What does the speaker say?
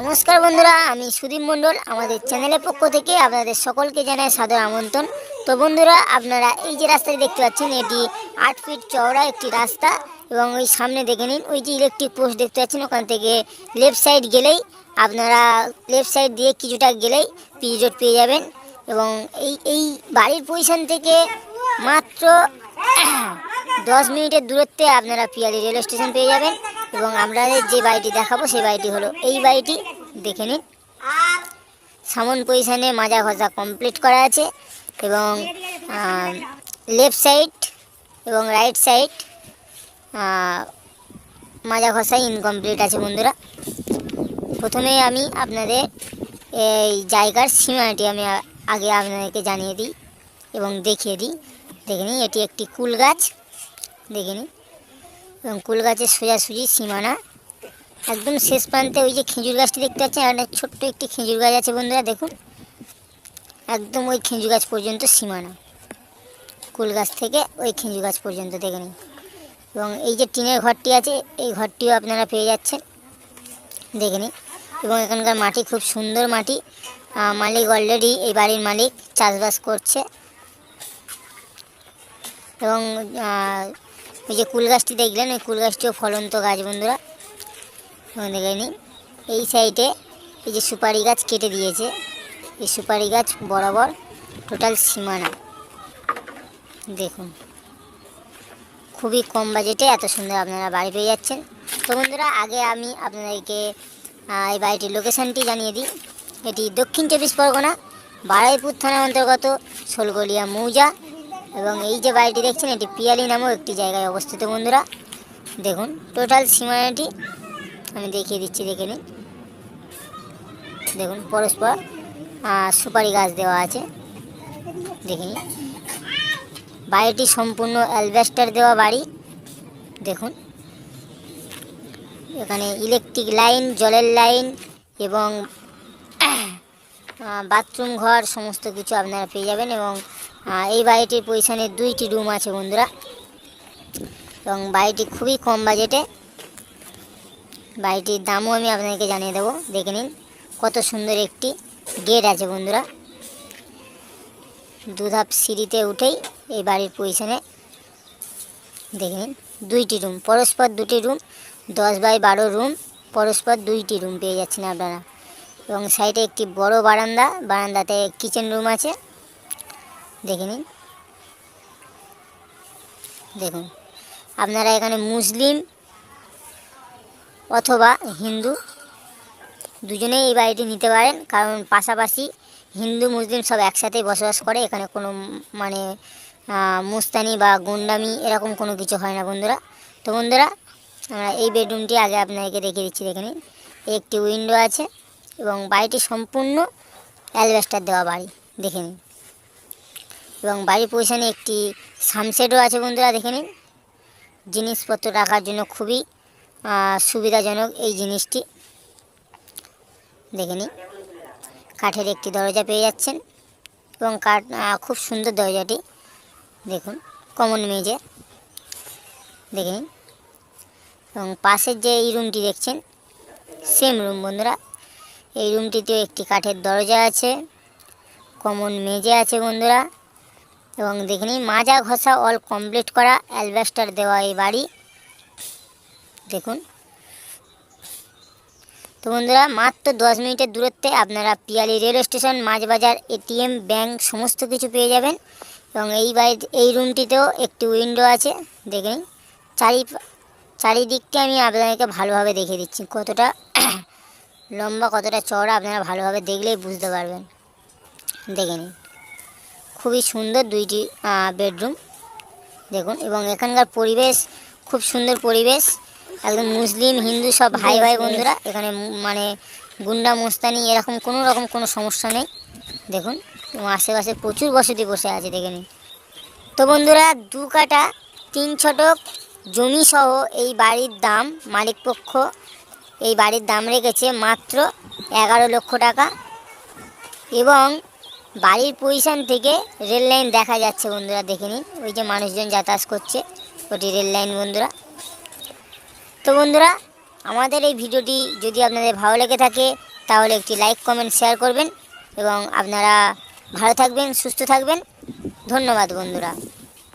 নমস্কার বন্ধুরা, আমি সুদীপ মণ্ডল। আমাদের চ্যানেলের পক্ষ থেকে আপনাদের সকলকে জানাই সাদর আমন্ত্রণ। তো বন্ধুরা, আপনারা এই যে রাস্তাটি দেখতে পাচ্ছেন, এটি 8 ফিট চওড়া একটি রাস্তা। এবং ওই সামনে দেখে নিন, ওই যে ইলেকট্রিক পোস্ট দেখতে পাচ্ছেন, ওখান থেকে লেফট সাইড গেলেই আপনারা লেফট সাইড দিয়ে কিছুটা গেলেই পিচ রোড পেয়ে যাবেন। এবং এই বাড়ির পজিশন থেকে মাত্র 10 মিনিটের দূরত্বে আপনারা পিয়ালি রেল স্টেশন পেয়ে যাবেন। এবং আপনাদের যে বাড়িটি দেখাবো সেই বাড়িটি হলো এই বাড়িটি। দেখে নিন, সামন পজিশনে মাজা ঘষা কমপ্লিট করা আছে। এবং লেফট সাইড এবং রাইট সাইড মাজা ঘষা ইনকমপ্লিট আছে বন্ধুরা। প্রথমে আমি আপনাদের এই জায়গার সীমানাটি আমি আগে আপনাদেরকে জানিয়ে দিই এবং দেখিয়ে দিই। দেখে নিন, এটি একটি কুল গাছ। দেখে নিন, এবং কুল গাছের সোজাসুজি সীমানা একদম শেষ প্রান্তে ওই যে খেজুর গাছটি দেখতে পাচ্ছেন, আর ছোট্ট একটি খেজুর গাছ আছে বন্ধুরা। দেখুন, একদম ওই খেজুর গাছ পর্যন্ত সীমানা, কুল গাছ থেকে ওই খেজুর গাছ পর্যন্ত। দেখে নিন, এবং এই যে টিনের ঘরটি আছে, এই ঘরটিও আপনারা পেয়ে যাচ্ছেন। দেখে নিন, এবং এখানকার মাটি খুব সুন্দর মাটি। মালিক অলরেডি, এই বাড়ির মালিক চাষবাস করছে। এবং ওই যে কুল গাছটি দেখলেন, ওই কুল গাছটিও ফলন্ত গাছ বন্ধুরা। দেখে নিন, এই সাইডে এই যে সুপারি গাছ কেটে দিয়েছে, এই সুপারি গাছ বরাবর টোটাল সীমানা। দেখুন, খুবই কম বাজেটে এত সুন্দর আপনারা বাড়ি পেয়ে যাচ্ছেন। তো বন্ধুরা, আগে আমি আপনাদেরকে এই বাড়িটির লোকেশানটি জানিয়ে দিই। এটি দক্ষিণ 24 পরগনা, বারুইপুর থানার অন্তর্গত শোলগলিয়া মৌজা। এবং এই যে বাড়িটি দেখছেন, এটি পিয়ালি নামক একটি জায়গায় অবস্থিত বন্ধুরা। দেখুন, টোটাল সীমানাটি আমি দেখিয়ে দিচ্ছি। দেখে নিন, দেখুন পরস্পর সুপারি গাছ দেওয়া আছে। দেখে নিন, বাড়িটি সম্পূর্ণ অ্যালবেস্টার দেওয়া বাড়ি। দেখুন, এখানে ইলেকট্রিক লাইন, জলের লাইন এবং বাথরুম ঘর সমস্ত কিছু আপনারা পেয়ে যাবেন। এবং এই বাড়িটির পজিশনে 2টি রুম আছে বন্ধুরা। এবং বাড়িটি খুবই কম বাজেটে। বাড়িটির দামও আমি আপনাদেরকে জানিয়ে দেবো। দেখে নিন, কত সুন্দর একটি গেট আছে বন্ধুরা। 2 ধাপ সিঁড়িতে উঠেই এই বাড়ির পজিশনে। দেখে নিন, 2টি রুম, পরস্পর 2টি রুম, 10x12 রুম, পরস্পর 2টি রুম পেয়ে যাচ্ছেন আপনারা। এবং সাইডে একটি বড় বারান্দা, বারান্দাতে কিচেন রুম আছে। দেখে নিন, দেখুন, আপনারা এখানে মুসলিম অথবা হিন্দু দুজনেই এই বাড়িটি নিতে পারেন, কারণ পাশাপাশি হিন্দু মুসলিম সব একসাথেই বসবাস করে। এখানে কোনো মানে মুস্তানি বা গুন্ডামি এরকম কোনো কিছু হয় না বন্ধুরা। তো বন্ধুরা, আমরা এই বেডরুমটি আগে আপনাদেরকে দেখিয়ে দিচ্ছি। দেখে নিন, একটি উইন্ডো আছে এবং বাড়িটি সম্পূর্ণ অ্যালবেস্টার দেওয়া বাড়ি। দেখে নিন, এবং বাড়ির পজিশনে একটি সানসেটও আছে বন্ধুরা। দেখে নিন, জিনিসপত্র রাখার জন্য খুবই সুবিধাজনক এই জিনিসটি। দেখে নিন, কাঠের একটি দরজা পেয়ে যাচ্ছেন এবং কাঠ খুব সুন্দর দরজাটি। দেখুন, কমন মেঝে। দেখে নিন, এবং পাশের যে এই রুমটি দেখছেন, সেম রুম বন্ধুরা। এই রুমটিতেও একটি কাঠের দরজা আছে, কমন মেঝে আছে বন্ধুরা। এবং দেখে নিন, মাজা ঘষা অল কমপ্লিট করা অ্যালবেস্টার দেওয়া এই বাড়ি। দেখুন, তো বন্ধুরা, মাত্র 10 মিনিটের দূরত্বে আপনারা পিয়ালি রেল স্টেশন, মাছবাজার, এটিএম, ব্যাংক সমস্ত কিছু পেয়ে যাবেন। এবং এই রুমটিতেও একটি উইন্ডো আছে। দেখে নিন, চারিদিকটি আমি আপনাদেরকে ভালোভাবে দেখিয়ে দিচ্ছি, কতটা লম্বা কতটা চওড়া আপনারা ভালোভাবে দেখলেই বুঝতে পারবেন। দেখে নিন, খুবই সুন্দর 2টি বেডরুম। দেখুন, এবং এখানকার পরিবেশ খুব সুন্দর পরিবেশ, একদম মুসলিম হিন্দু সব ভাই ভাই বন্ধুরা। এখানে মানে গুন্ডা মুস্তানি এরকম কোনো সমস্যা নেই। দেখুন, এবং আশেপাশে প্রচুর বসতি বসে আছে। দেখে নিন। তো বন্ধুরা, 2 কাঠা 3 ছটক জমি সহ এই বাড়ির দাম, মালিকপক্ষ এই বাড়ির দাম রেখেছে মাত্র 11 লক্ষ টাকা। এবং বাড়ির পজিশন থেকে রেল লাইন দেখা যাচ্ছে বন্ধুরা। দেখে নিন, ওই যে মানুষজন যাতায়াত করছে, ওটি রেল লাইন বন্ধুরা। তো বন্ধুরা, আমাদের এই ভিডিওটি যদি আপনাদের ভালো লেগে থাকে তাহলে একটি লাইক কমেন্ট শেয়ার করবেন এবং আপনারা ভালো থাকবেন, সুস্থ থাকবেন। ধন্যবাদ বন্ধুরা।